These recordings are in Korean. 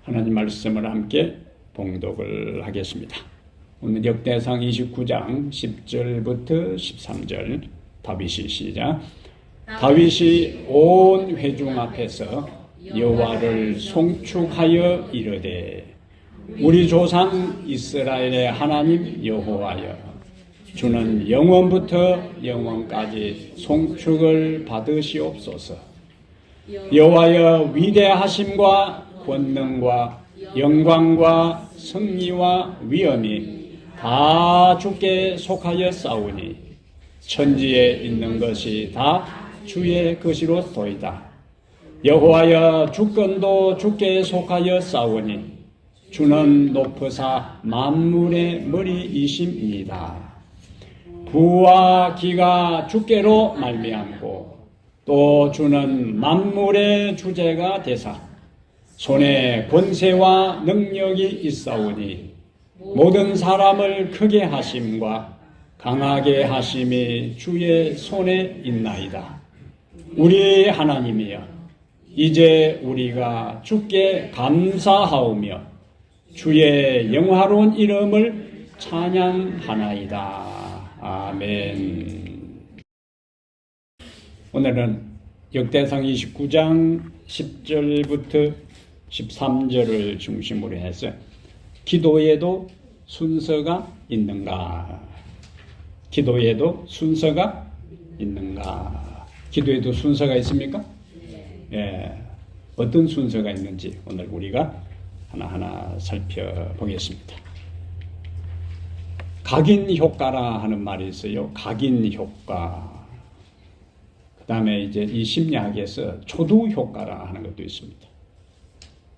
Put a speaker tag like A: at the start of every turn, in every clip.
A: 하나님 말씀을 함께 봉독을 하겠습니다. 오늘 역대상 29장 10절부터 13절 다윗이 시작. 다윗이 온 회중 앞에서 여호와를 송축하여 이르되 우리 조상 이스라엘의 하나님 여호와여, 주는 영원부터 영원까지 송축을 받으시옵소서. 여호와여, 위대하심과 권능과 영광과 승리와 위엄이 다 주께 속하여 싸우니 천지에 있는 것이 다 주의 것이로소이다. 여호와여, 주권도 주께 속하여 싸우니 주는 높으사 만물의 머리이심이다. 부와 기가 주께로 말미암고 또 주는 만물의 주제가 되사 손에 권세와 능력이 있사오니 모든 사람을 크게 하심과 강하게 하심이 주의 손에 있나이다. 우리 하나님이여, 이제 우리가 주께 감사하오며 주의 영화로운 이름을 찬양하나이다. 아멘. 오늘은 역대상 29장 10절부터 13절을 중심으로 해서 기도에도 순서가 있는가? 기도에도 순서가 있는가? 기도에도 순서가 있습니까? 예. 어떤 순서가 있는지 오늘 우리가 하나하나 살펴보겠습니다. 각인 효과라 하는 말이 있어요. 각인 효과. 그 다음에 이제 이 심리학에서 초두 효과라 하는 것도 있습니다.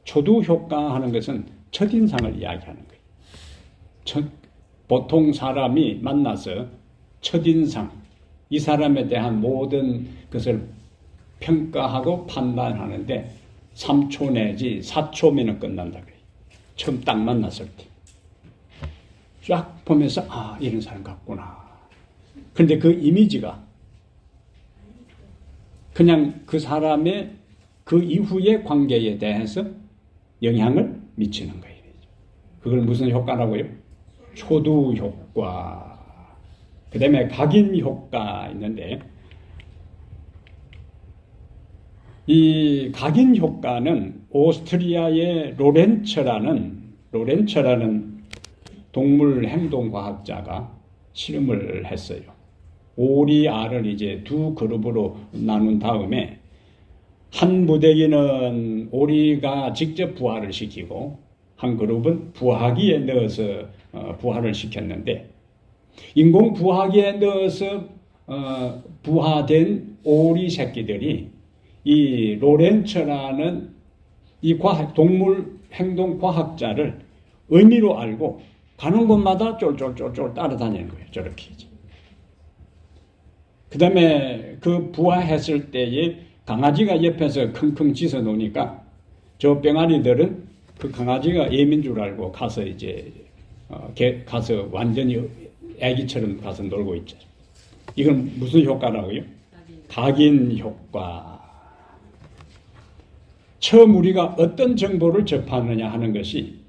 A: 초두 효과 하는 것은 첫인상을 이야기하는 거예요. 보통 사람이 만나서 첫인상, 이 사람에 대한 모든 것을 평가하고 판단하는데 3초 내지 4초면은 끝난다 그래요. 처음 딱 만났을 때. 쫙 보면서 아, 이런 사람 같구나. 그런데 그 이미지가 그냥 그 사람의 그 이후의 관계에 대해서 영향을 미치는 거예요. 그걸 무슨 효과라고요? 초두 효과. 그 다음에 각인 효과 있는데, 이 각인 효과는 오스트리아의 로렌츠라는 동물 행동과학자가 실험을 했어요. 오리, 알을 이제 두 그룹으로 나눈 다음에 한 무대기는 오리가 직접 부화를 시키고 한 그룹은 부화기에 넣어서 부화를 시켰는데, 인공 부화기에 넣어서 부화된 오리 새끼들이 이 로렌츠라는 이 동물 행동 과학자를 의미로 알고 가는 곳마다 쫄쫄쫄쫄 따라다니는 거예요. 저렇게. 그 다음에 그 부화했을 때에 강아지가 옆에서 킁킁 짖어 놓으니까 저 병아리들은 그 강아지가 애민 줄 알고 가서 이제 가서 완전히 애기처럼 가서 놀고 있죠. 이건 무슨 효과라고요? 각인 효과. 처음 우리가 어떤 정보를 접하느냐 하는 것이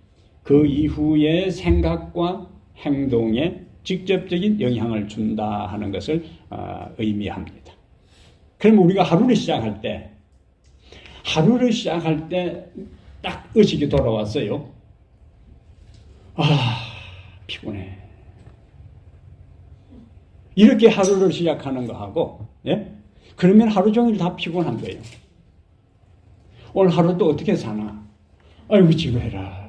A: 그 이후의 생각과 행동에 직접적인 영향을 준다 하는 것을 의미합니다. 그럼 우리가 하루를 시작할 때 딱 의식이 돌아왔어요. 아, 피곤해. 이렇게 하루를 시작하는 거하고, 예? 그러면 하루 종일 다 피곤한 거예요. 오늘 하루 또 어떻게 사나? 아이고, 지루해라.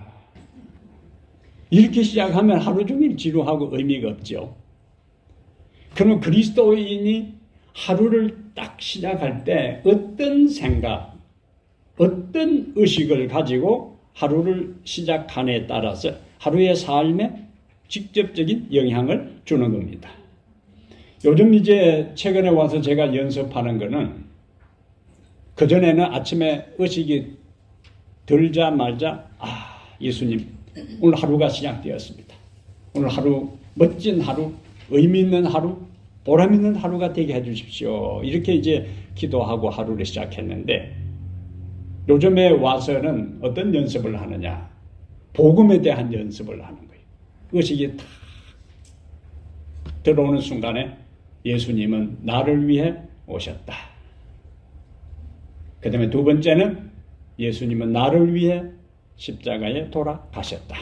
A: 이렇게 시작하면 하루 종일 지루하고 의미가 없죠. 그러면 그리스도인이 하루를 딱 시작할 때 어떤 생각, 어떤 의식을 가지고 하루를 시작하느냐에 따라서 하루의 삶에 직접적인 영향을 주는 겁니다. 요즘 이제 최근에 와서 제가 연습하는 거는 그전에는 아침에 의식이 들자마자 예수님 오늘 하루가 시작되었습니다. 오늘 하루 멋진 하루, 의미 있는 하루, 보람 있는 하루가 되게 해주십시오. 이렇게 이제 기도하고 하루를 시작했는데 요즘에 와서는 어떤 연습을 하느냐? 복음에 대한 연습을 하는 거예요. 의식이 탁 들어오는 순간에 예수님은 나를 위해 오셨다. 그 다음에 두 번째는 예수님은 나를 위해 십자가에 돌아가셨다.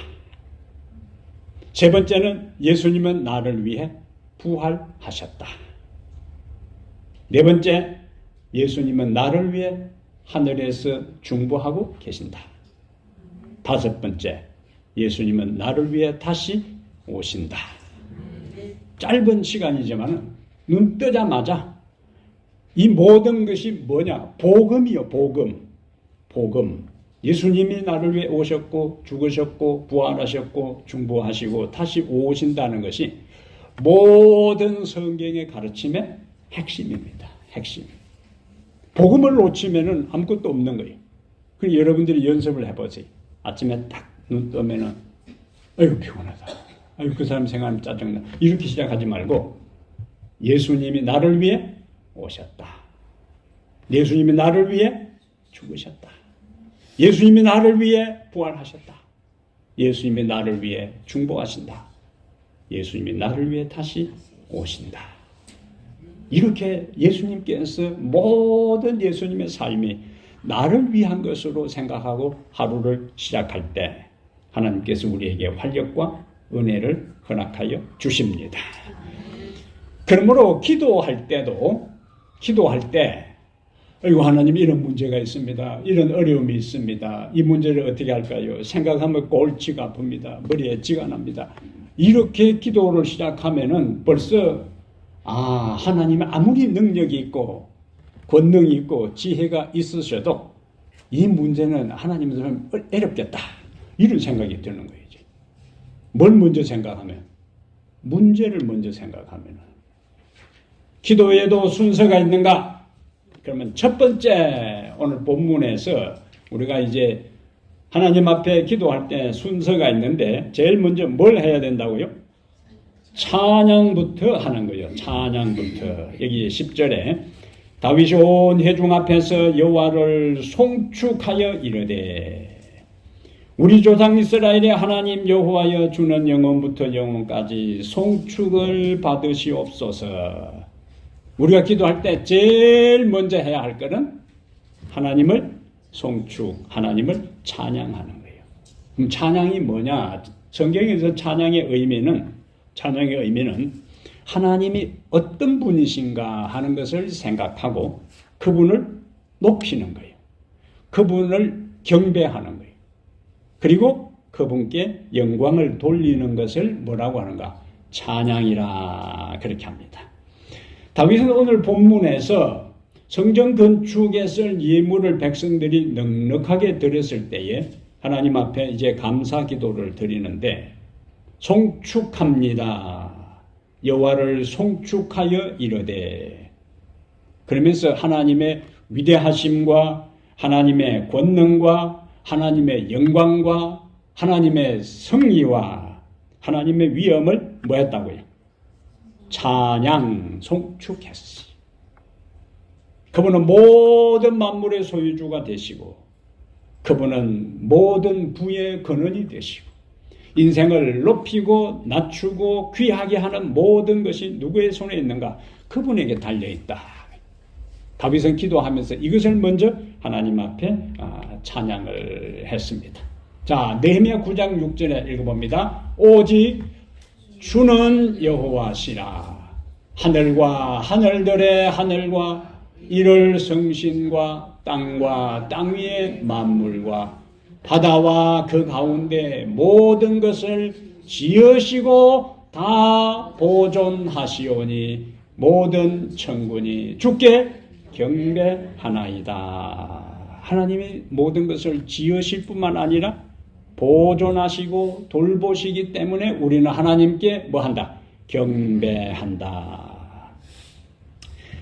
A: 세 번째는 예수님은 나를 위해 부활하셨다. 네 번째, 예수님은 나를 위해 하늘에서 중보하고 계신다. 다섯 번째, 예수님은 나를 위해 다시 오신다. 짧은 시간이지만 눈 뜨자마자 이 모든 것이 뭐냐? 복음이요, 복음. 복음. 예수님이 나를 위해 오셨고 죽으셨고 부활하셨고 중보하시고 다시 오신다는 것이 모든 성경의 가르침의 핵심입니다. 핵심. 복음을 놓치면은 아무것도 없는 거예요. 그리고 여러분들이 연습을 해보세요. 아침에 딱 눈 뜨면은 아이고 피곤하다. 아이고 그 사람 생각하면 짜증나. 이렇게 시작하지 말고 예수님이 나를 위해 오셨다. 예수님이 나를 위해 죽으셨다. 예수님이 나를 위해 부활하셨다. 예수님이 나를 위해 중보하신다. 예수님이 나를 위해 다시 오신다. 이렇게 예수님께서 모든 예수님의 삶이 나를 위한 것으로 생각하고 하루를 시작할 때 하나님께서 우리에게 활력과 은혜를 허락하여 주십니다. 그러므로 기도할 때 아이고 하나님 이런 문제가 있습니다. 이런 어려움이 있습니다. 이 문제를 어떻게 할까요? 생각하면 골치가 아픕니다. 머리에 쥐가 납니다. 이렇게 기도를 시작하면은 벌써 하나님의 아무리 능력이 있고 권능이 있고 지혜가 있으셔도 이 문제는 하나님은 어렵겠다. 이런 생각이 드는 거예요. 뭘 먼저 생각하면? 문제를 먼저 생각하면. 기도에도 순서가 있는가? 그러면 첫 번째 오늘 본문에서 우리가 이제 하나님 앞에 기도할 때 순서가 있는데 제일 먼저 뭘 해야 된다고요? 찬양부터 하는 거예요. 찬양부터. 여기 10절에 다윗이 온 회중 앞에서 여호와를 송축하여 이르되 우리 조상 이스라엘의 하나님 여호와여 주는 영원부터 영원까지 송축을 받으시옵소서. 우리가 기도할 때 제일 먼저 해야 할 것은 하나님을 송축, 하나님을 찬양하는 거예요. 그럼 찬양이 뭐냐? 성경에서 찬양의 의미는 하나님이 어떤 분이신가 하는 것을 생각하고 그분을 높이는 거예요. 그분을 경배하는 거예요. 그리고 그분께 영광을 돌리는 것을 뭐라고 하는가? 찬양이라 그렇게 합니다. 다윗은 오늘 본문에서 성전 건축에 쓸 예물을 백성들이 넉넉하게 드렸을 때에 하나님 앞에 이제 감사 기도를 드리는데 송축합니다. 여호와를 송축하여 이르되 그러면서 하나님의 위대하심과 하나님의 권능과 하나님의 영광과 하나님의 성의와 하나님의 위엄을 뭐 했다고요? 찬양, 송축했어. 그분은 모든 만물의 소유주가 되시고 그분은 모든 부의 근원이 되시고 인생을 높이고 낮추고 귀하게 하는 모든 것이 누구의 손에 있는가? 그분에게 달려있다. 다윗은 기도하면서 이것을 먼저 하나님 앞에 찬양을 했습니다. 자, 느헤미야 9장 6절에 읽어봅니다. 오직 주는 여호와시라. 하늘과 하늘들의 하늘과 이를 성신과 땅과 땅 위의 만물과 바다와 그 가운데 모든 것을 지으시고 다 보존하시오니 모든 천군이 주께 경배하나이다. 하나님이 모든 것을 지으실 뿐만 아니라 보존하시고 돌보시기 때문에 우리는 하나님께 뭐한다? 경배한다.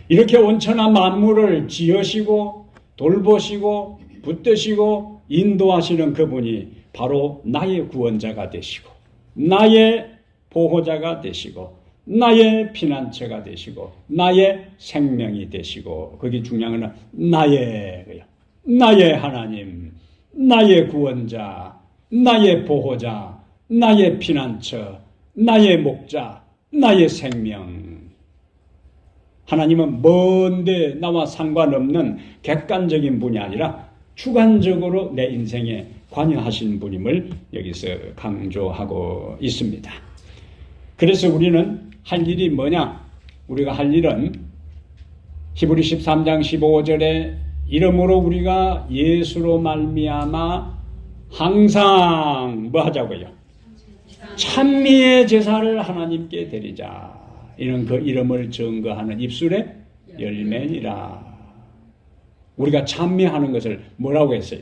A: 이렇게 온천한 만물을 지으시고 돌보시고 붙드시고 인도하시는 그분이 바로 나의 구원자가 되시고 나의 보호자가 되시고 나의 피난처가 되시고 나의 생명이 되시고 거기 중요한 건 나의 나의 하나님, 나의 구원자, 나의 보호자, 나의 피난처, 나의 목자, 나의 생명. 하나님은 먼데 나와 상관없는 객관적인 분이 아니라 주관적으로 내 인생에 관여하신 분임을 여기서 강조하고 있습니다. 그래서 우리는 할 일이 뭐냐? 우리가 할 일은 히브리 13장 15절에 이러므로 우리가 예수로 말미암아 항상 뭐 하자고요? 찬미의 제사를 하나님께 드리자. 이는 그 이름을 증거하는 입술의 열매니라. 우리가 찬미하는 것을 뭐라고 했어요?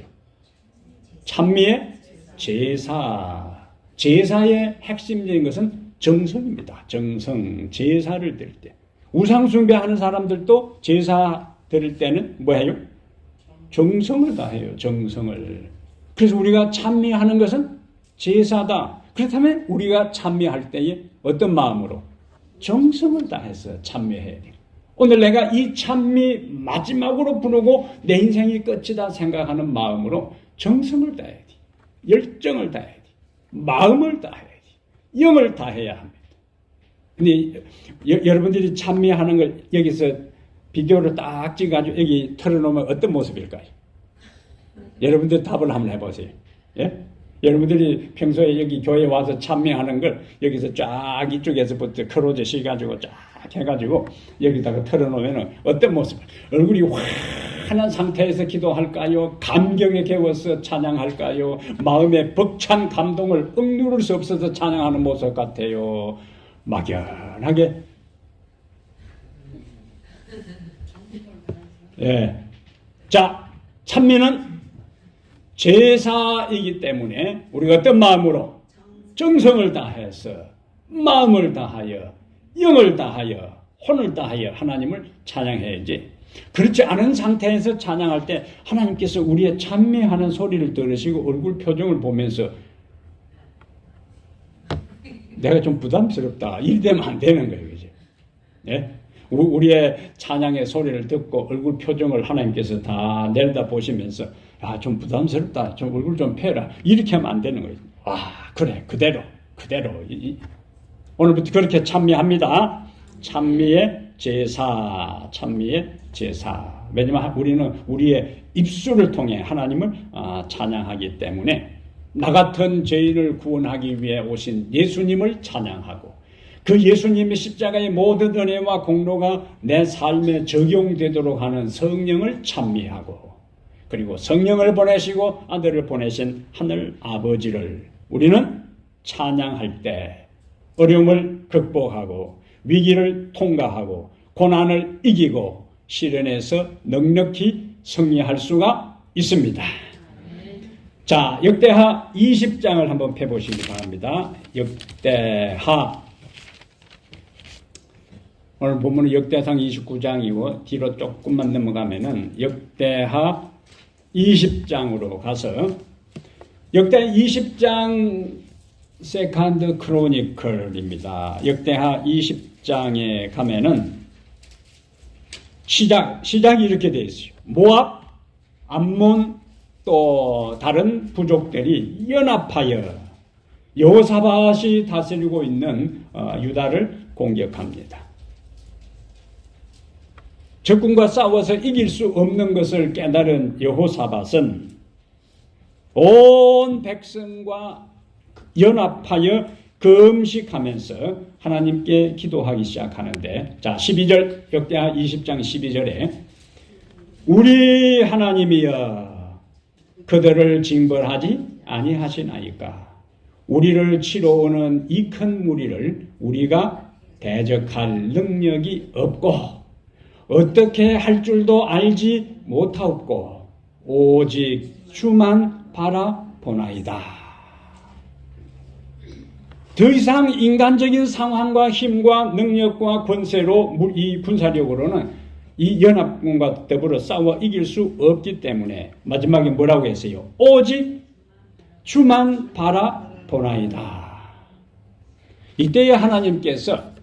A: 찬미의 제사. 제사의 핵심적인 것은 정성입니다. 정성, 제사를 드릴 때. 우상숭배하는 사람들도 제사 드릴 때는 뭐해요? 정성을 다해요. 정성을. 그래서 우리가 찬미하는 것은 제사다. 그렇다면 우리가 찬미할 때에 어떤 마음으로? 정성을 다해서 찬미해야 돼요. 오늘 내가 이 찬미 마지막으로 부르고 내 인생이 끝이다 생각하는 마음으로 정성을 다해야 돼. 열정을 다해야 돼. 마음을 다해야 돼. 영을 다해야 합니다. 근데 여러분들이 찬미하는 걸 여기서 비디오를 딱 찍어가지고 여기 털어놓으면 어떤 모습일까요? 여러분들 답을 한번 해보세요. 예? 여러분들이 평소에 여기 교회 와서 찬미하는 걸 여기서 쫙 이쪽에서부터 크로즈 씌가지고 쫙 해가지고 여기다가 털어놓으면 어떤 모습? 얼굴이 환한 상태에서 기도할까요? 감격에 겨워서 찬양할까요? 마음에 벅찬 감동을 억누를 수 없어서 찬양하는 모습 같아요. 막연하게. 예. 자, 찬미는 제사이기 때문에 우리가 어떤 마음으로 정성을 다해서 마음을 다하여 영을 다하여 혼을 다하여 하나님을 찬양해야지. 그렇지 않은 상태에서 찬양할 때 하나님께서 우리의 찬미하는 소리를 들으시고 얼굴 표정을 보면서 내가 좀 부담스럽다. 이리 되면 안 되는 거예요. 그죠? 예? 우리의 찬양의 소리를 듣고 얼굴 표정을 하나님께서 다 내려다 보시면서 아, 좀 부담스럽다. 좀 얼굴 좀 펴라. 이렇게 하면 안 되는 거예요. 아, 그래. 그대로. 오늘부터 그렇게 찬미합니다. 찬미의 제사. 찬미의 제사. 왜냐하면 우리는 우리의 입술을 통해 하나님을 찬양하기 때문에 나 같은 죄인을 구원하기 위해 오신 예수님을 찬양하고 그 예수님의 십자가의 모든 은혜와 공로가 내 삶에 적용되도록 하는 성령을 찬미하고 그리고 성령을 보내시고 아들을 보내신 하늘 아버지를 우리는 찬양할 때 어려움을 극복하고 위기를 통과하고 고난을 이기고 시련에서 넉넉히 승리할 수가 있습니다. 자, 역대하 20장을 한번 펴보시기 바랍니다. 역대하. 오늘 본문은 역대상 29장이고 뒤로 조금만 넘어가면은 역대하 20장으로 가서 역대 20장 세컨드 크로니클입니다. 역대하 20장에 가면은 시작이 이렇게 되어 있어요. 모압, 암몬 또 다른 부족들이 연합하여 여호사밧이 다스리고 있는 유다를 공격합니다. 적군과 싸워서 이길 수 없는 것을 깨달은 여호사밧은 온 백성과 연합하여 금식하면서 하나님께 기도하기 시작하는데 자 12절 역대하 20장 12절에 우리 하나님이여 그들을 징벌하지 아니하시나이까 우리를 치러 오는 이 큰 무리를 우리가 대적할 능력이 없고 어떻게 할 줄도 알지 못하옵고 오직 주만 바라보나이다. 더 이상 인간적인 상황과 힘과 능력과 권세로 이 군사력으로는 이 연합군과 더불어 싸워 이길 수 없기 때문에 마지막에 뭐라고 했어요? 오직 주만 바라보나이다. 이때에 하나님께서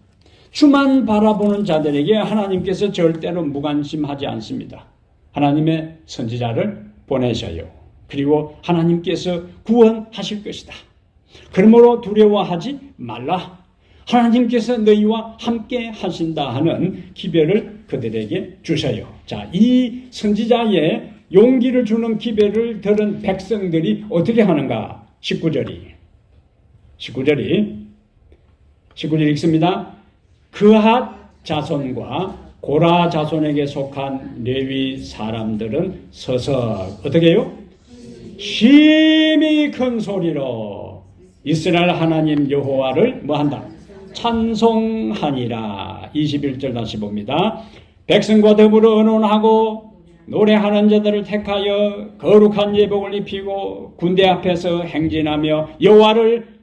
A: 주만 바라보는 자들에게 하나님께서 절대로 무관심하지 않습니다. 하나님의 선지자를 보내셔요. 그리고 하나님께서 구원하실 것이다. 그러므로 두려워하지 말라. 하나님께서 너희와 함께 하신다 하는 기별을 그들에게 주셔요. 자, 이 선지자의 용기를 주는 기별을 들은 백성들이 어떻게 하는가? 19절이 읽습니다. 그핫 자손과 고라 자손에게 속한 레위 사람들은 서서 어떻게 해요? 심히 큰 소리로 이스라엘 하나님 여호와를 뭐한다? 찬송하니라. 21절 다시 봅니다. 백성과 더불어 의논하고 노래하는 자들을 택하여 거룩한 예복을 입히고 군대 앞에서 행진하며 여호와를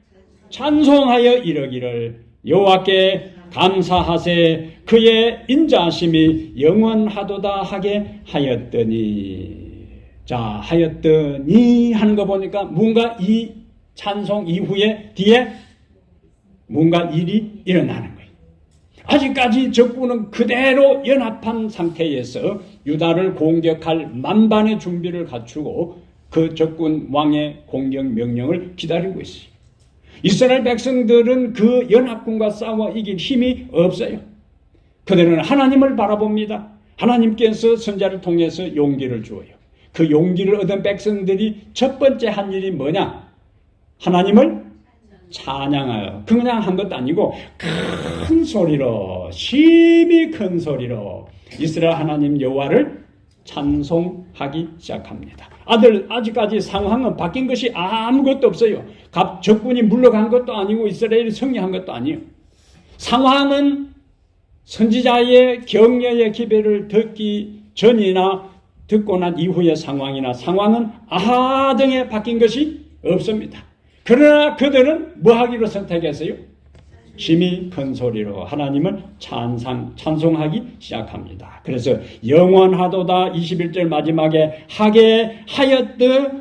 A: 찬송하여 이르기를 여호와께 감사하세 그의 인자하심이 영원하도다 하게 하였더니. 자, 하였더니 하는 거 보니까 뭔가 이 찬송 이후에 뒤에 뭔가 일이 일어나는 거예요. 아직까지 적군은 그대로 연합한 상태에서 유다를 공격할 만반의 준비를 갖추고 그 적군 왕의 공격 명령을 기다리고 있어요. 이스라엘 백성들은 그 연합군과 싸워 이길 힘이 없어요. 그들은 하나님을 바라봅니다. 하나님께서 선지자를 통해서 용기를 주어요. 그 용기를 얻은 백성들이 첫 번째 한 일이 뭐냐? 하나님을 찬양하여. 그냥 한 것도 아니고 큰 소리로, 심히 큰 소리로 이스라엘 하나님 여호와를 찬송하기 시작합니다. 아직까지 상황은 바뀐 것이 아무것도 없어요. 적군이 물러간 것도 아니고 이스라엘이 승리한 것도 아니에요. 상황은 선지자의 격려의 기별을 듣기 전이나 듣고 난 이후의 상황은 아하등에 바뀐 것이 없습니다. 그러나 그들은 뭐 하기로 선택했어요? 심히 큰 소리로 하나님을 찬송하기 시작합니다. 그래서 영원하도다 21절 마지막에 하게 하였더니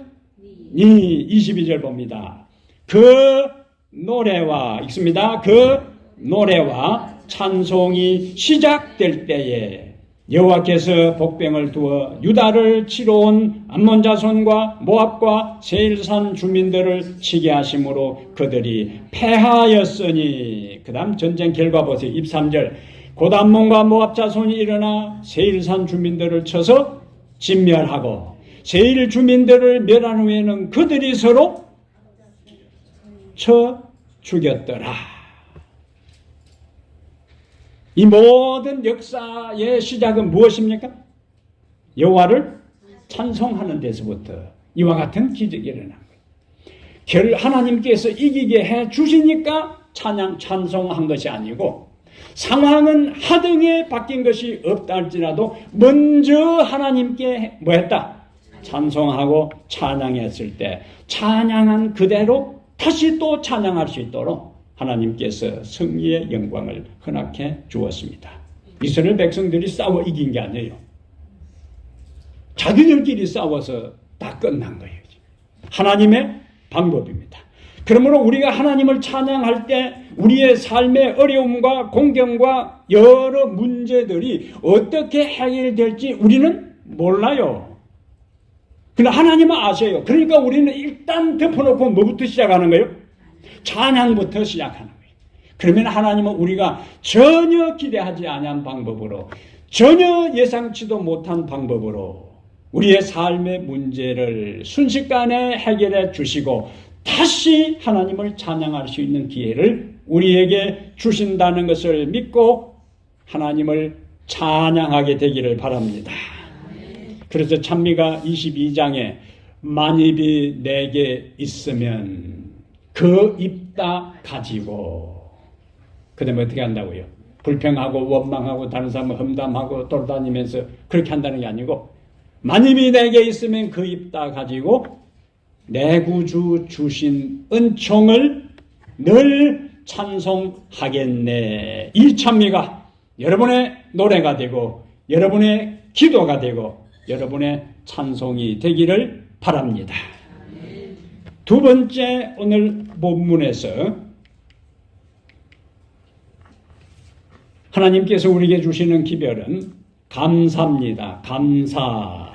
A: 22절 봅니다. 그 노래와 있습니다. 그 노래와 찬송이 시작될 때에 여호와께서 복병을 두어 유다를 치러 온 암몬 자손과 모압과 세일산 주민들을 치게 하심으로 그들이 패하였으니. 그 다음 전쟁 결과 보세요. 23절 곧 암몬과 모압 자손이 일어나 세일산 주민들을 쳐서 진멸하고 세일 주민들을 멸한 후에는 그들이 서로 쳐 죽였더라. 이 모든 역사의 시작은 무엇입니까? 여호와를 찬송하는 데서부터 이와 같은 기적이 일어난 거예요. 하나님께서 이기게 해 주시니까 찬송한 것이 아니고 상황은 하등에 바뀐 것이 없다 할지라도 먼저 하나님께 뭐 했다? 찬송하고 찬양했을 때 찬양한 그대로 다시 또 찬양할 수 있도록 하나님께서 승리의 영광을 허락해 주었습니다. 이스라엘 백성들이 싸워 이긴 게 아니에요. 자기들끼리 싸워서 다 끝난 거예요. 하나님의 방법입니다. 그러므로 우리가 하나님을 찬양할 때 우리의 삶의 어려움과 공경과 여러 문제들이 어떻게 해결될지 우리는 몰라요. 그러나 하나님은 아셔요. 그러니까 우리는 일단 덮어놓고 뭐부터 시작하는 거예요? 찬양부터 시작하는 거예요. 그러면 하나님은 우리가 전혀 기대하지 않은 방법으로, 전혀 예상치도 못한 방법으로 우리의 삶의 문제를 순식간에 해결해 주시고 다시 하나님을 찬양할 수 있는 기회를 우리에게 주신다는 것을 믿고 하나님을 찬양하게 되기를 바랍니다. 그래서 찬미가 22장에 만입이 내게 있으면 그 입다 가지고, 그 다음에 어떻게 한다고요? 불평하고 원망하고 다른 사람을 험담하고 돌아다니면서 그렇게 한다는 게 아니고 만입이 내게 있으면 그 입다 가지고 내 구주 주신 은총을 늘 찬송하겠네. 이 찬미가 여러분의 노래가 되고 여러분의 기도가 되고 여러분의 찬송이 되기를 바랍니다. 두 번째, 오늘 본문에서 하나님께서 우리에게 주시는 기별은 감사입니다. 감사.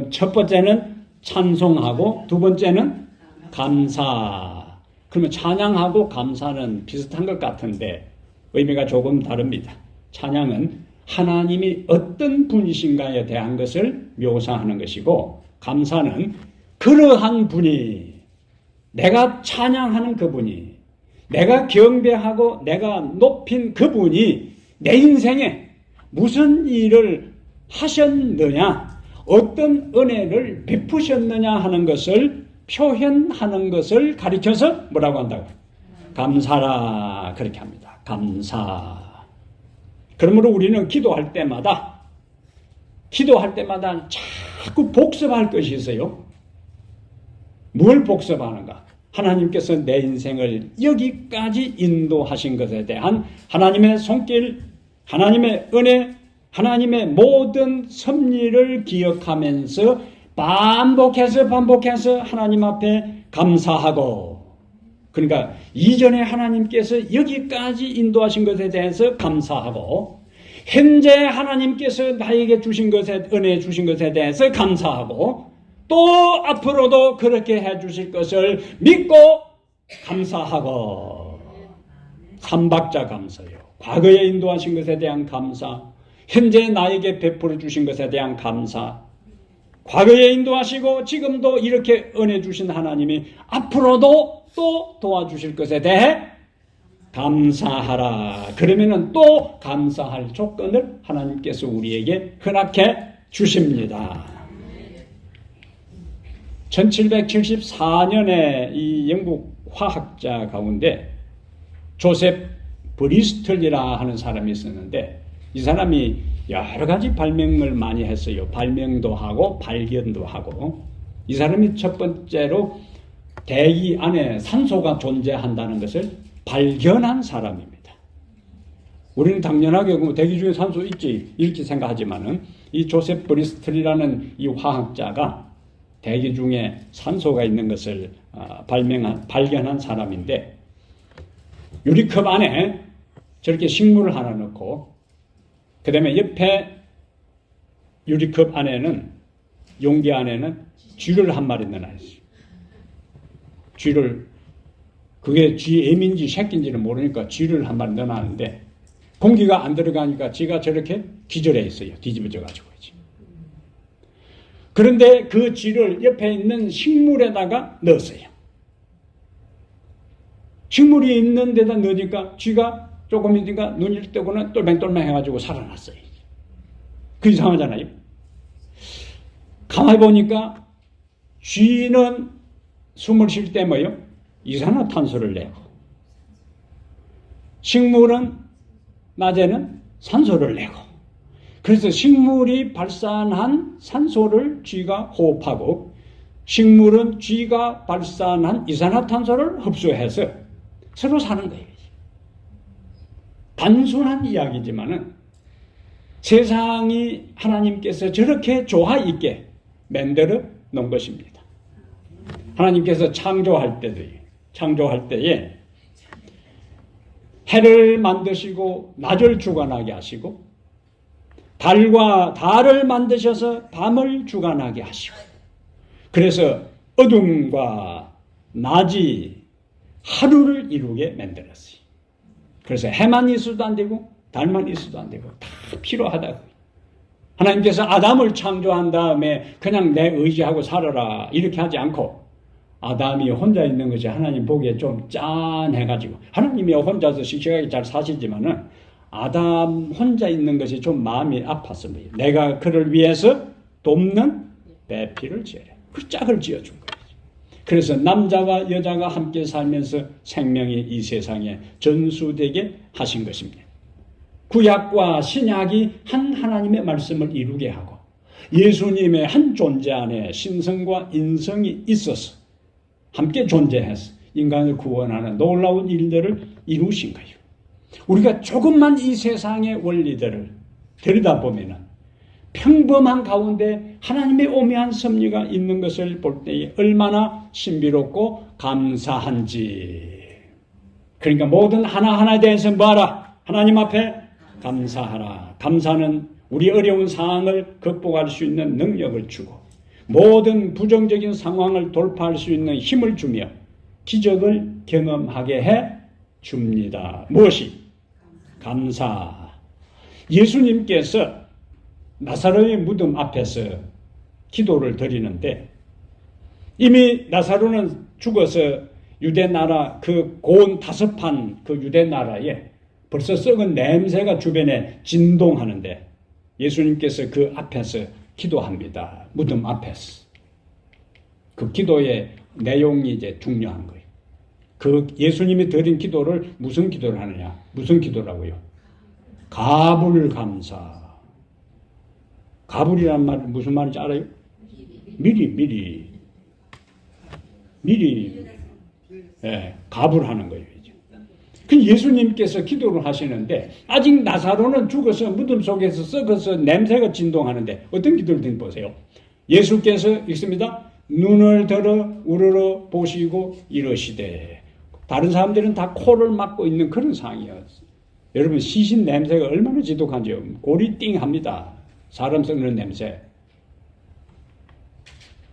A: 첫 번째는 찬송하고 두 번째는 감사. 그러면 찬양하고 감사는 비슷한 것 같은데 의미가 조금 다릅니다. 찬양은 하나님이 어떤 분이신가에 대한 것을 묘사하는 것이고, 감사는 그러한 분이, 내가 찬양하는 그분이, 내가 경배하고 내가 높인 그분이 내 인생에 무슨 일을 하셨느냐, 어떤 은혜를 베푸셨느냐 하는 것을 표현하는 것을 가리켜서 뭐라고 한다고? 감사라, 그렇게 합니다. 감사. 그러므로 우리는 기도할 때마다 자꾸 복습할 것이 있어요. 뭘 복습하는가? 하나님께서 내 인생을 여기까지 인도하신 것에 대한 하나님의 손길, 하나님의 은혜, 하나님의 모든 섭리를 기억하면서 반복해서 하나님 앞에 감사하고, 그러니까 이전에 하나님께서 여기까지 인도하신 것에 대해서 감사하고, 현재 하나님께서 나에게 주신 것에, 은혜 주신 것에 대해서 감사하고, 또 앞으로도 그렇게 해 주실 것을 믿고 감사하고, 삼박자 감사요. 과거에 인도하신 것에 대한 감사, 현재 나에게 베풀어 주신 것에 대한 감사, 과거에 인도하시고 지금도 이렇게 은혜 주신 하나님이 앞으로도 또 도와주실 것에 대해 감사하라. 그러면은 또 감사할 조건을 하나님께서 우리에게 허락해 주십니다. 1774년에 이 영국 화학자 가운데 조셉 브리스틀이라 하는 사람이 있었는데, 이 사람이 여러 가지 발명을 많이 했어요. 발명도 하고 발견도 하고. 이 사람이 첫 번째로 대기 안에 산소가 존재한다는 것을 발견한 사람입니다. 우리는 당연하게 대기 중에 산소 있지 이렇게 생각하지만은, 이 조셉 브리스틀이라는 이 화학자가 대기 중에 산소가 있는 것을 발견한 사람인데, 유리컵 안에 저렇게 식물을 하나 넣고, 그 다음에 옆에 유리컵 안에는, 용기 안에는 쥐를 한 마리 넣어놨어요. 쥐를, 그게 쥐 애민지 새끼인지는 모르니까 쥐를 한 마리 넣어놨는데, 공기가 안 들어가니까 쥐가 저렇게 기절해 있어요. 뒤집어져 가지고. 그런데 그 쥐를 옆에 있는 식물에다가 넣었어요. 식물이 있는 데다 넣으니까 쥐가 조금 있으니까 눈을 뜨고는 똘맹똘맹 해가지고 살아났어요. 그 이상하잖아요. 가만히 보니까 쥐는 숨을 쉴 때 뭐요? 이산화탄소를 내고, 식물은 낮에는 산소를 내고, 그래서 식물이 발산한 산소를 쥐가 호흡하고, 식물은 쥐가 발산한 이산화탄소를 흡수해서 서로 사는 거예요. 단순한 이야기지만은 세상이 하나님께서 저렇게 조화 있게 만들어 놓은 것입니다. 하나님께서 창조할 때에 해를 만드시고 낮을 주관하게 하시고, 달과 달을 만드셔서 밤을 주관하게 하시고, 그래서 어둠과 낮이 하루를 이루게 만들었어요. 그래서 해만 있어도 안 되고 달만 있어도 안 되고 다 필요하다고. 하나님께서 아담을 창조한 다음에 그냥 내 의지하고 살아라 이렇게 하지 않고, 아담이 혼자 있는 것이 하나님 보기에 좀 짠해가지고, 하나님이 혼자서 씩씩하게 잘 사시지만은 아담 혼자 있는 것이 좀 마음이 아팠습니다. 내가 그를 위해서 돕는 배필을 지어라. 그 짝을 지어준 거예요. 그래서 남자와 여자가 함께 살면서 생명이 이 세상에 전수되게 하신 것입니다. 구약과 신약이 한 하나님의 말씀을 이루게 하고, 예수님의 한 존재 안에 신성과 인성이 있어서 함께 존재해서 인간을 구원하는 놀라운 일들을 이루신 거예요. 우리가 조금만 이 세상의 원리들을 들여다보면 평범한 가운데 하나님의 오묘한 섭리가 있는 것을 볼 때에 얼마나 신비롭고 감사한지. 그러니까 모든 하나하나에 대해서 뭐하라? 하나님 앞에 감사하라. 감사는 우리 어려운 상황을 극복할 수 있는 능력을 주고, 모든 부정적인 상황을 돌파할 수 있는 힘을 주며 기적을 경험하게 해 줍니다. 무엇이? 감사. 예수님께서 나사로의 무덤 앞에서 기도를 드리는데 이미 나사로는 죽어서 유대 나라 그 고온 다섯판 그 유대 나라에 벌써 썩은 냄새가 주변에 진동하는데 예수님께서 그 앞에서 기도합니다. 무덤 앞에서. 그 기도의 내용이 이제 중요한 거예요. 그 예수님이 드린 기도를 무슨 기도를 하느냐? 무슨 기도라고요? 가불감사. 가불이란 말 무슨 말인지 알아요? 미리. 예, 가불하는 거예요. 그 예수님께서 기도를 하시는데 아직 나사로는 죽어서 무덤 속에서 썩어서 냄새가 진동하는데 어떤 기도를 드린 보세요. 예수께서 읽습니다. 눈을 들어 우러러 보시고 이러시되. 다른 사람들은 다 코를 막고 있는 그런 상황이었어요. 여러분 시신 냄새가 얼마나 지독한지요. 골이 띵합니다. 사람 썩는 냄새.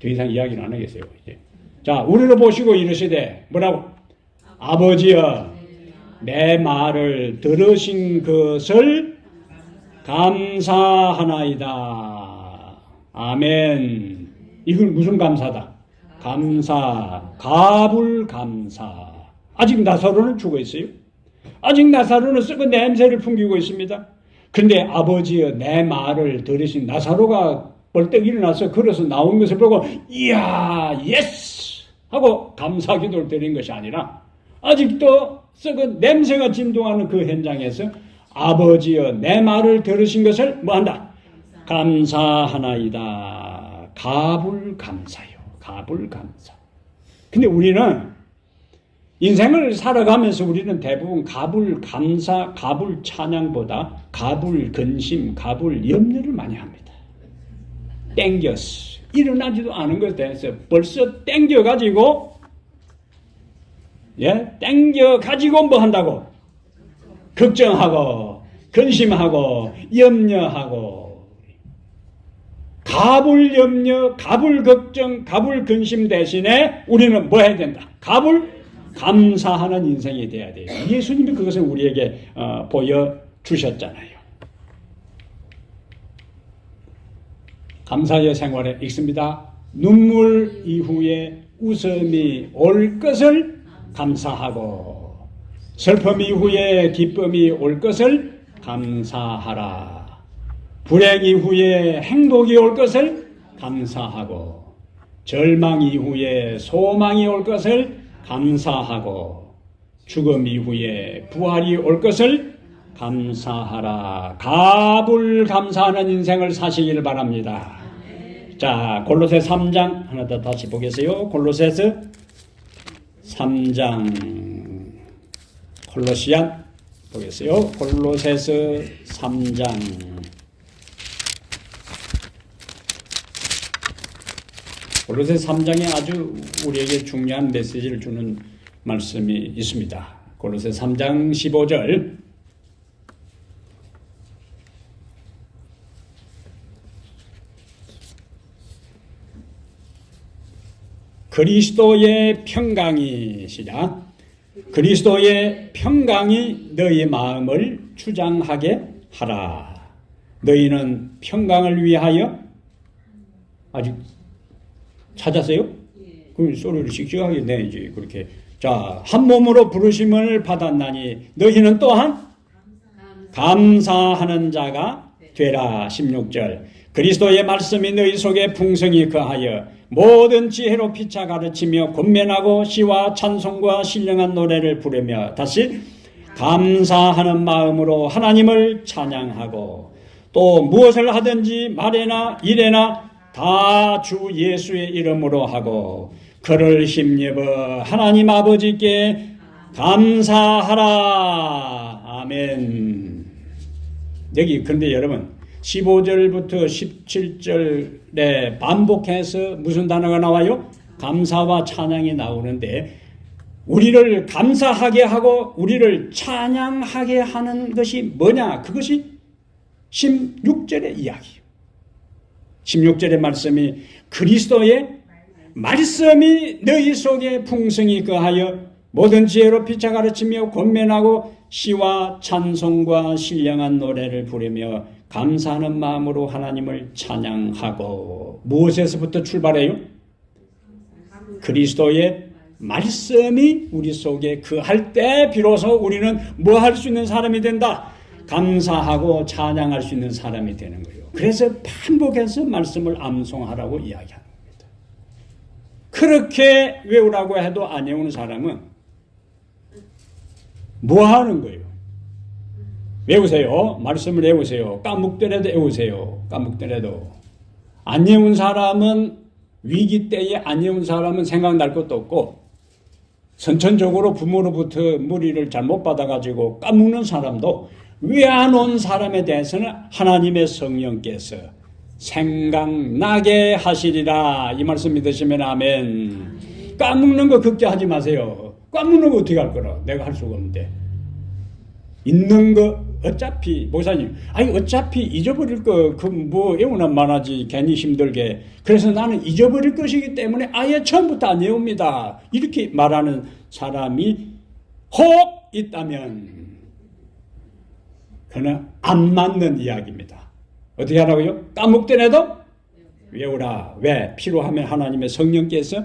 A: 더 이상 이야기는 안 하겠어요. 이제. 자, 우러러 보시고 이러시되 뭐라고? 아버지여 내 말을 들으신 것을 감사하나이다. 아멘. 이건 무슨 감사다? 감사. 가불감사. 아직 나사로는 죽어 있어요. 아직 나사로는 썩은 냄새를 풍기고 있습니다. 그런데 아버지여 내 말을 들으신 나사로가 벌떡 일어나서 걸어서 나온 것을 보고 이야 예스 하고 감사 기도를 드린 것이 아니라 아직도 썩은 냄새가 진동하는 그 현장에서 아버지여 내 말을 들으신 것을 뭐한다? 감사하나이다. 가불감사요. 가불감사. 근데 우리는 인생을 살아가면서 우리는 대부분 가불감사, 가불찬양보다 가불근심, 가불염려를 많이 합니다. 땡겼어. 일어나지도 않은 것에 대해서 벌써 땡겨가지고 땡겨가지고 뭐 한다고? 걱정하고 근심하고 염려하고 가불염려, 가불걱정, 가불근심 대신에 우리는 뭐 해야 된다? 가불감사하는 인생이 돼야 돼요. 예수님이 그것을 우리에게 보여주셨잖아요. 감사의 생활에 읽습니다. 눈물 이후에 웃음이 올 것을 감사하고 슬픔 이후에 기쁨이 올 것을 감사하라. 불행 이후에 행복이 올 것을 감사하고 절망 이후에 소망이 올 것을 감사하고 죽음 이후에 부활이 올 것을 감사하라. 가불감사하는 인생을 사시길 바랍니다. 자, 골로새 3장 하나 더 다시 보겠어요. 골로새서 3장 콜로시안 보겠어요. 골로새서 3장 골로새 3장에 아주 우리에게 중요한 메시지를 주는 말씀이 있습니다. 골로새 3장 15절 그리스도의 평강이 시작. 그리스도의 평강이 너희 마음을 주장하게 하라. 너희는 평강을 위하여 아직 찾았어요? 그럼 소리를 씩씩하게 내야지. 그렇게 자, 한 몸으로 부르심을 받았나니 너희는 또한 감사하는 자가 되라. 16절 그리스도의 말씀이 너희 속에 풍성히 거하여 모든 지혜로 피차 가르치며 권면하고 시와 찬송과 신령한 노래를 부르며 다시 감사하는 마음으로 하나님을 찬양하고 또 무엇을 하든지 말에나 일에나 다 주 예수의 이름으로 하고 그를 힘입어 하나님 아버지께 감사하라. 아멘. 여기 근데 여러분 15절부터 17절에 반복해서 무슨 단어가 나와요? 감사와 찬양이 나오는데 우리를 감사하게 하고 우리를 찬양하게 하는 것이 뭐냐? 그것이 16절의 이야기예요. 16절의 말씀이 그리스도의 말씀이 너희 속에 풍성히 거하여 모든 지혜로 피차 가르치며 권면하고 시와 찬송과 신령한 노래를 부르며 감사하는 마음으로 하나님을 찬양하고. 무엇에서부터 출발해요? 그리스도의 말씀이 우리 속에 거할 때 비로소 우리는 뭐 할 수 있는 사람이 된다? 감사하고 찬양할 수 있는 사람이 되는 거예요. 그래서 반복해서 말씀을 암송하라고 이야기하는 겁니다. 그렇게 외우라고 해도 안 외우는 사람은 뭐 하는 거예요? 외우세요. 말씀을 외우세요. 까먹더라도 외우세요. 까먹더라도. 안 외운 사람은 위기 때에 안 외운 사람은 생각날 것도 없고, 선천적으로 부모로부터 무리를 잘못 받아가지고 까먹는 사람도 외워놓은 사람에 대해서는 하나님의 성령께서 생각나게 하시리라. 이 말씀 믿으시면 아멘. 까먹는 거 걱정하지 마세요. 까먹는 거 어떻게 할 거라. 내가 할 수가 없는데. 있는 거 어차피 목사님, 아니 어차피 잊어버릴 거 그 뭐 외우나 말하지 괜히 힘들게. 그래서 나는 잊어버릴 것이기 때문에 아예 처음부터 안 외웁니다. 이렇게 말하는 사람이 혹 있다면 그는 안 맞는 이야기입니다. 어떻게 하라고요? 까먹더라도 외우라. 왜? 필요하면 하나님의 성령께서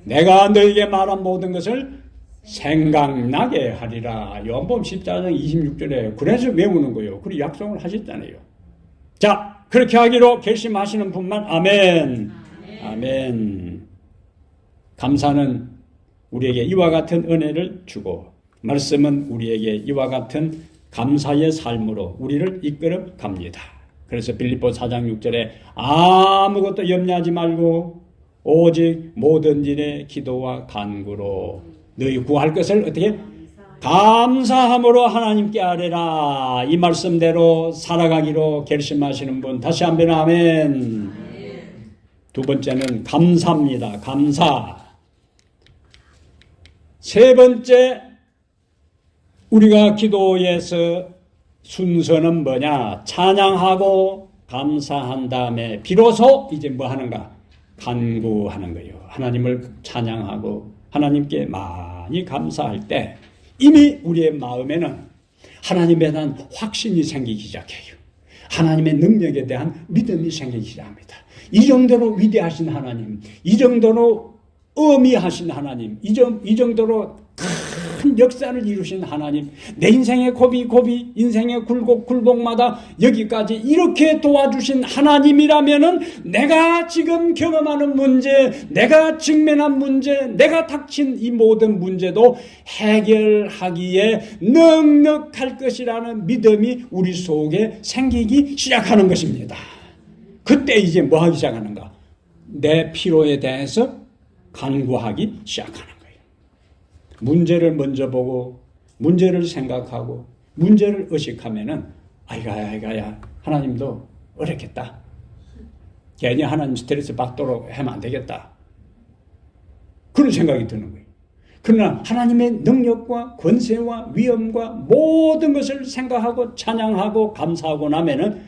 A: 내가 너에게 말한 모든 것을 생각나게 하리라. 요한복음 14장 26절에 그래서 외우는 거예요. 그리고 약속을 하셨잖아요. 자, 그렇게 하기로 결심하시는 분만 아멘. 아멘. 감사는 우리에게 이와 같은 은혜를 주고 말씀은 우리에게 이와 같은 감사의 삶으로 우리를 이끌어 갑니다. 그래서 빌립보 4장 6절에 아무것도 염려하지 말고 오직 모든 일에 기도와 간구로 너희 구할 것을 어떻게? 감사함으로 하나님께 아뢰라. 이 말씀대로 살아가기로 결심하시는 분 다시 한번 아멘. 두 번째는 감사입니다. 감사. 세 번째 우리가 기도에서 순서는 뭐냐? 찬양하고 감사한 다음에 비로소 이제 뭐 하는가? 간구하는 거예요. 하나님을 찬양하고 하나님께 많이 감사할 때 이미 우리의 마음에는 하나님에 대한 확신이 생기기 시작해요. 하나님의 능력에 대한 믿음이 생기기 시작합니다. 이 정도로 위대하신 하나님, 이 정도로 어미하신 하나님, 이 정도로 큰 역사를 이루신 하나님, 내 인생의 고비, 인생의 굴곡마다 여기까지 이렇게 도와주신 하나님이라면은 내가 지금 경험하는 문제, 내가 직면한 문제, 내가 닥친 이 모든 문제도 해결하기에 넉넉할 것이라는 믿음이 우리 속에 생기기 시작하는 것입니다. 그때 이제 뭐 하기 시작하는가? 내 필요에 대해서 간구하기 시작하는 거예요. 문제를 먼저 보고 문제를 생각하고 문제를 의식하면은 아이가야 하나님도 어렵겠다. 괜히 하나님 스트레스 받도록 하면 안 되겠다. 그런 생각이 드는 거예요. 그러나 하나님의 능력과 권세와 위엄과 모든 것을 생각하고 찬양하고 감사하고 나면은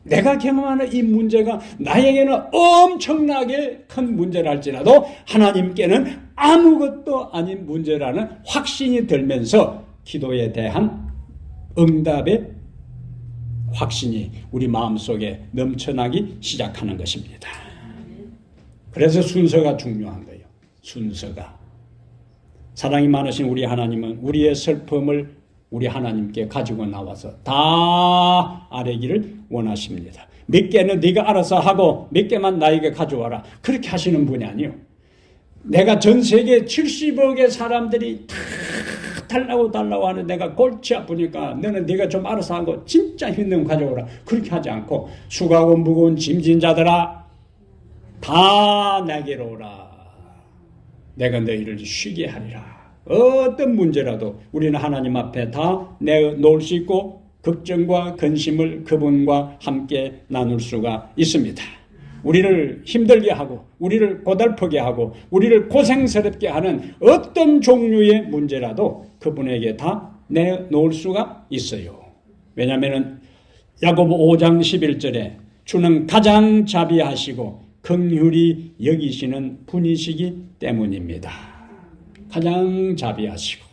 A: 내가 경험하는 이 문제가 나에게는 엄청나게 큰 문제라 할지라도 하나님께는 아무것도 아닌 문제라는 확신이 들면서 기도에 대한 응답의 확신이 우리 마음속에 넘쳐나기 시작하는 것입니다. 그래서 순서가 중요한 거예요. 순서가. 사랑이 많으신 우리 하나님은 우리의 슬픔을 우리 하나님께 가지고 나와서 다 아뢰기를 원하십니다. 몇 개는 네가 알아서 하고 몇 개만 나에게 가져와라. 그렇게 하시는 분이 아니요. 내가 전 세계 70억의 사람들이 다 달라고 하는 내가 골치 아프니까 너는 네가 좀 알아서 하고 진짜 힘든 거 가져오라. 그렇게 하지 않고 수고하고 무거운 짐진 자들아 다 내게로 오라. 내가 너희를 쉬게 하리라. 어떤 문제라도 우리는 하나님 앞에 다 내놓을 수 있고 걱정과 근심을 그분과 함께 나눌 수가 있습니다. 우리를 힘들게 하고 우리를 고달프게 하고 우리를 고생스럽게 하는 어떤 종류의 문제라도 그분에게 다 내놓을 수가 있어요. 왜냐하면 야고보 5장 11절에 주는 가장 자비하시고 긍휼히 여기시는 분이시기 때문입니다. 가장 자비하시고.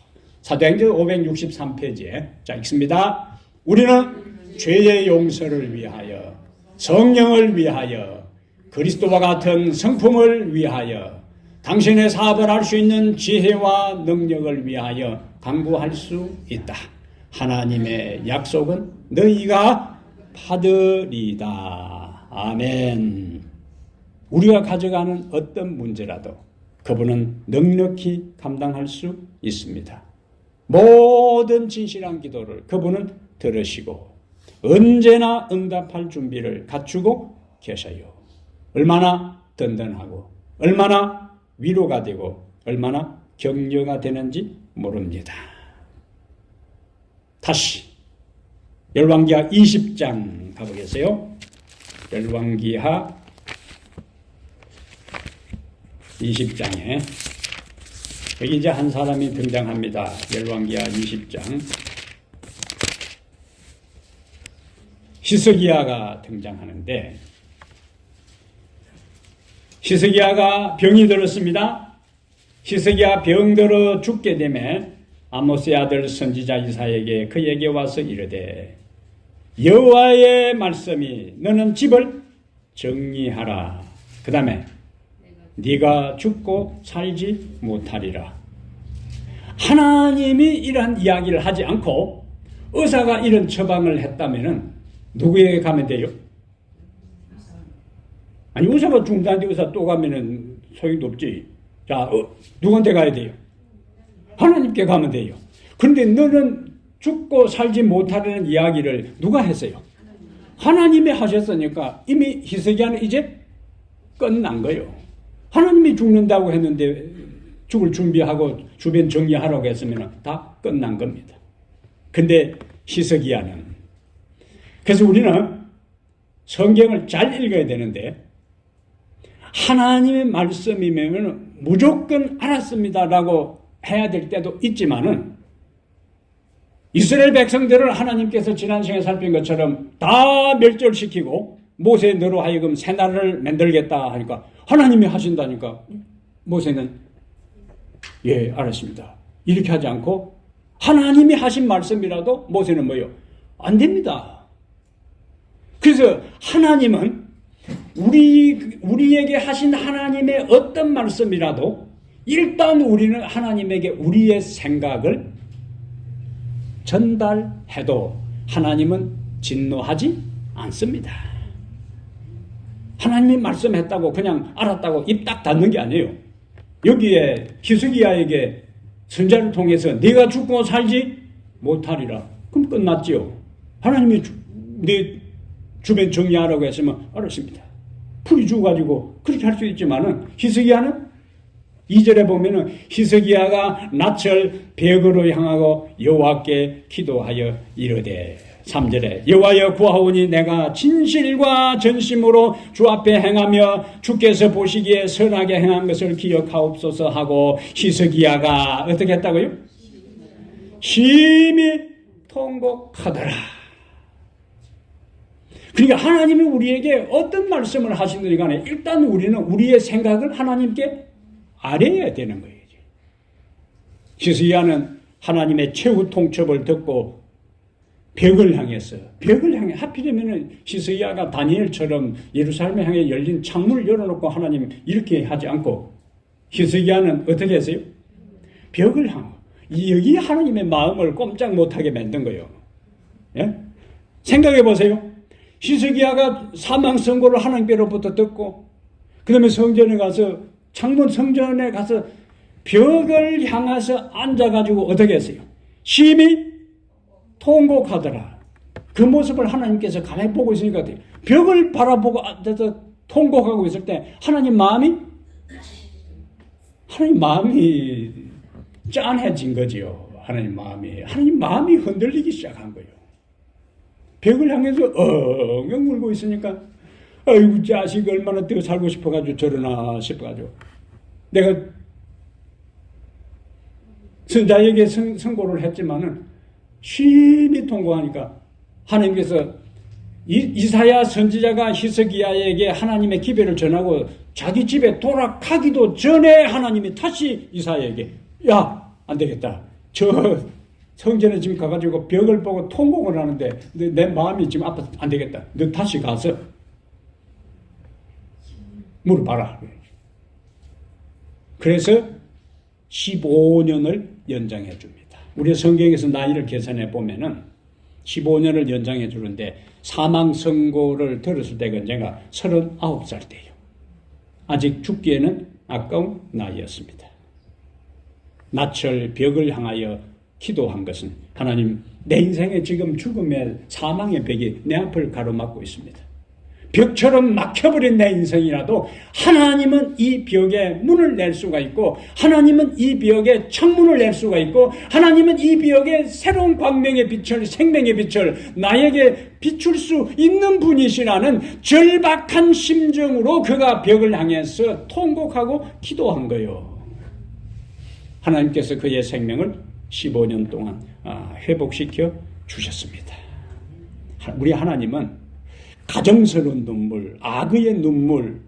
A: 사도행전 563페이지에 자 읽습니다. 우리는 죄의 용서를 위하여, 성령을 위하여, 그리스도와 같은 성품을 위하여, 당신의 사업을 할 수 있는 지혜와 능력을 위하여 간구할 수 있다. 하나님의 약속은 너희가 받으리다. 아멘. 우리가 가져가는 어떤 문제라도 그분은 넉넉히 감당할 수 있습니다. 모든 진실한 기도를 그분은 들으시고 언제나 응답할 준비를 갖추고 계셔요. 얼마나 든든하고 얼마나 위로가 되고 얼마나 격려가 되는지 모릅니다. 다시 열왕기하 20장 가보겠어요. 열왕기하 20장에 여기 이제 한 사람이 등장합니다. 열왕기하 20장. 히스기야가 등장하는데 히스기야가 병이 들었습니다. 히스기야 병들어 죽게 되면 아모스의 아들 선지자 이사야에게 그에게 와서 이르되 여호와의 말씀이 너는 집을 정리하라. 그 다음에 네가 죽고 살지 못하리라. 하나님이 이러한 이야기를 하지 않고 의사가 이런 처방을 했다면 누구에게 가면 돼요? 아니 의사가 죽는다는데 의사 또 가면 소용도 없지. 자, 누구한테 가야 돼요? 하나님께 가면 돼요. 그런데 너는 죽고 살지 못하려는 이야기를 누가 했어요? 하나님이 하셨으니까 이미 히스기야는 이제 끝난 거예요. 하나님이 죽는다고 했는데 죽을 준비하고 주변 정리하라고 했으면 다 끝난 겁니다. 근데 히스기야는, 그래서 우리는 성경을 잘 읽어야 되는데 하나님의 말씀이면 무조건 알았습니다라고 해야 될 때도 있지만은 이스라엘 백성들을 하나님께서 지난 시간에 살핀 것처럼 다 멸절시키고 모세 너로 하여금 새 나라를 만들겠다 하니까 하나님이 하신다니까 모세는 예 알았습니다 이렇게 하지 않고 하나님이 하신 말씀이라도 모세는 뭐요? 안 됩니다. 그래서 하나님은 우리에게 하신 하나님의 어떤 말씀이라도 일단 우리는 하나님에게 우리의 생각을 전달해도 하나님은 진노하지 않습니다. 하나님이 말씀했다고 그냥 알았다고 입 딱 닫는 게 아니에요. 여기에 히스기야에게 선자를 통해서 네가 죽고 살지 못하리라. 그럼 끝났지요. 하나님이 네 주변 정리하라고 했으면 알았습니다. 풀이 죽어가지고 그렇게 할 수 있지만은 히스기야는 2절에 보면은 히스기야가 나철 벽으로 향하고 여호와께 기도하여 이르되 3절에 여호와여 구하오니 내가 진실과 전심으로 주 앞에 행하며 주께서 보시기에 선하게 행한 것을 기억하옵소서 하고 히스기야가 어떻게 했다고요? 심히 통곡하더라. 그러니까 하나님이 우리에게 어떤 말씀을 하시든지 간에 일단 우리는 우리의 생각을 하나님께 아뢰야 되는 거예요. 히스기야는 하나님의 최후 통첩을 듣고 벽을 향해서 하필이면 히스기야가 다니엘처럼 예루살렘을 향해 열린 창문을 열어놓고 하나님 이렇게 하지 않고 히스기야는 어떻게 했어요? 벽을 향하고 여기 하나님의 마음을 꼼짝 못하게 만든 거예요. 예? 생각해 보세요. 히스기야가 사망 선고를 하나님께로부터 듣고 그 다음에 성전에 가서 창문 성전에 가서 벽을 향해서 앉아가지고 어떻게 했어요? 심히 통곡하더라. 그 모습을 하나님께서 가만히 보고 있으니까 벽을 바라보고 앉아서 통곡하고 있을 때 하나님 마음이 짠해진 거지요. 하나님 마음이 흔들리기 시작한 거예요. 벽을 향해서 엉엉 울고 있으니까 아이고 자식 얼마나 더 살고 싶어가지고 저러나 싶어가지고 내가 선자에게 선고를 했지만은 심히 통곡하니까 하나님께서 이사야 선지자가 히스기야에게 하나님의 기별을 전하고 자기 집에 돌아가기도 전에 하나님이 다시 이사야에게 야, 안 되겠다. 저 성전에 지금 가가지고 벽을 보고 통곡을 하는데 내 마음이 지금 아파서 안 되겠다. 너 다시 가서 물어봐라. 그래서 15년을 연장해 줍니다. 우리 성경에서 나이를 계산해 보면은 15년을 연장해 주는데 사망 선고를 들었을 때가 언젠가 39살 때예요. 아직 죽기에는 아까운 나이였습니다. 나철 벽을 향하여 기도한 것은 하나님, 내 인생의 지금 죽음의 사망의 벽이 내 앞을 가로막고 있습니다. 벽처럼 막혀버린 내 인생이라도 하나님은 이 벽에 문을 낼 수가 있고, 하나님은 이 벽에 창문을 낼 수가 있고, 하나님은 이 벽에 새로운 광명의 빛을, 생명의 빛을 나에게 비출 수 있는 분이시라는 절박한 심정으로 그가 벽을 향해서 통곡하고 기도한 거예요. 하나님께서 그의 생명을 15년 동안 회복시켜 주셨습니다. 우리 하나님은 가정스러운 눈물, 악의 눈물,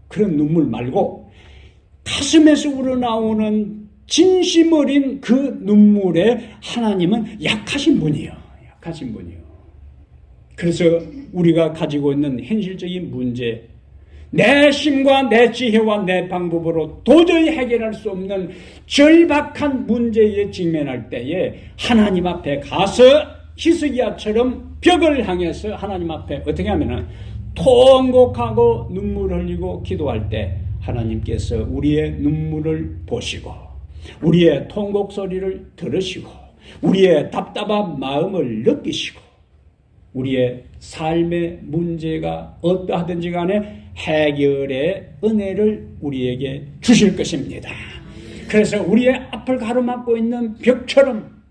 A: 그런 눈물 말고 가슴에서 우러나오는 진심 어린 그 눈물에 하나님은 약하신 분이에요. 약하신 분이에요. 그래서 우리가 가지고 있는 현실적인 문제, 내 힘과 내 지혜와 내 방법으로 도저히 해결할 수 없는 절박한 문제에 직면할 때에 하나님 앞에 가서 히스기야처럼 벽을 향해서 하나님 앞에 어떻게 하면은 통곡하고 눈물 흘리고 기도할 때 하나님께서 우리의 눈물을 보시고 우리의 통곡 소리를 들으시고 우리의 답답한 마음을 느끼시고 우리의 삶의 문제가 어떠하든지 간에 해결의 은혜를 우리에게 주실 것입니다. 그래서 우리의 앞을 가로막고 있는 벽처럼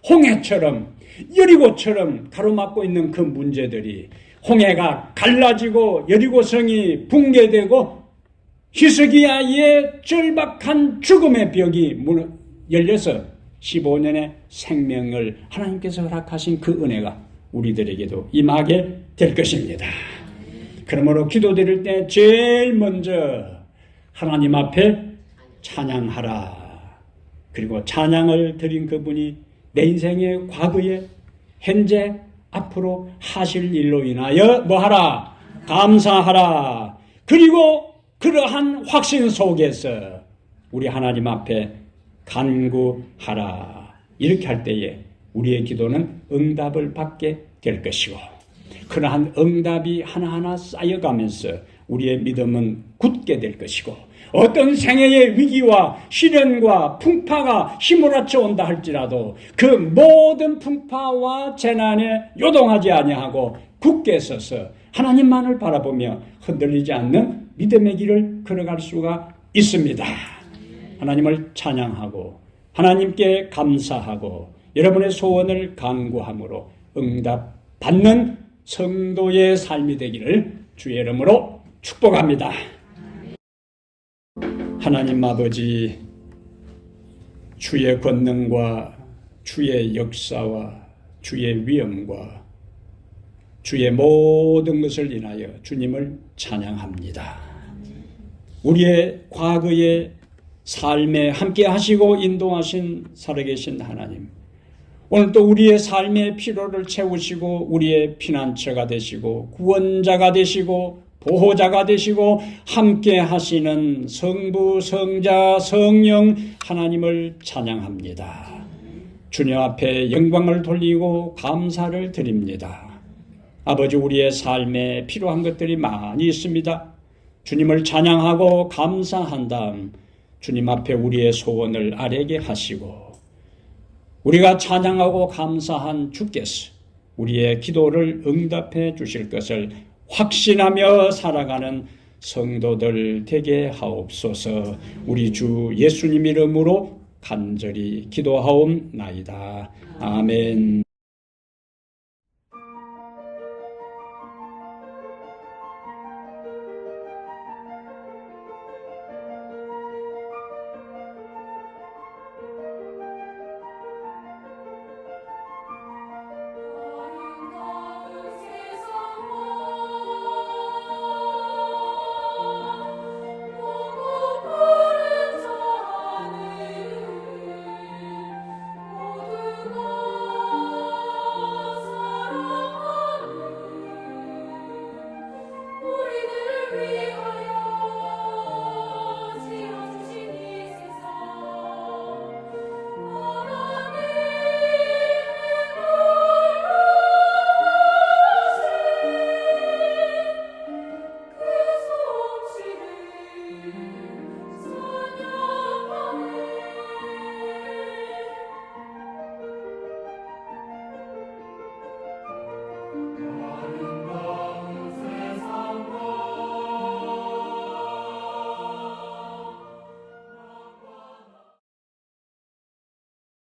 A: 홍해처럼 여리고처럼 가로막고 있는 그 문제들이 홍해가 갈라지고 여리고성이 붕괴되고 히스기야의 절박한 죽음의 벽이 열려서 15년의 생명을 하나님께서 허락하신 그 은혜가 우리들에게도 임하게 될 것입니다. 그러므로 기도드릴 때 제일 먼저 하나님 앞에 찬양하라. 그리고 찬양을 드린 그분이 내 인생의 과거에 현재 앞으로 하실 일로 인하여 뭐하라? 감사하라. 그리고 그러한 확신 속에서 우리 하나님 앞에 간구하라. 이렇게 할 때에 우리의 기도는 응답을 받게 될 것이고 그러한 응답이 하나하나 쌓여가면서 우리의 믿음은 굳게 될 것이고 어떤 생애의 위기와 시련과 풍파가 휘몰아쳐 온다 할지라도 그 모든 풍파와 재난에 요동하지 아니하고 굳게 서서 하나님만을 바라보며 흔들리지 않는 믿음의 길을 걸어갈 수가 있습니다. 하나님을 찬양하고 하나님께 감사하고 여러분의 소원을 간구함으로 응답받는 성도의 삶이 되기를 주의 이름으로 축복합니다. 하나님 아버지, 주의 권능과 주의 역사와 주의 위엄과 주의 모든 것을 인하여 주님을 찬양합니다. 우리의 과거의 삶에 함께 하시고 인도하신 살아계신 하나님, 오늘 또 우리의 삶의 피로를 채우시고 우리의 피난처가 되시고 구원자가 되시고 보호자가 되시고 함께 하시는 성부, 성자, 성령 하나님을 찬양합니다. 주님 앞에 영광을 돌리고 감사를 드립니다. 아버지, 우리의 삶에 필요한 것들이 많이 있습니다. 주님을 찬양하고 감사한 다음 주님 앞에 우리의 소원을 아뢰게 하시고 우리가 찬양하고 감사한 주께서 우리의 기도를 응답해 주실 것을 확신하며 살아가는 성도들 되게 하옵소서. 우리 주 예수님 이름으로 간절히 기도하옵나이다. 아멘.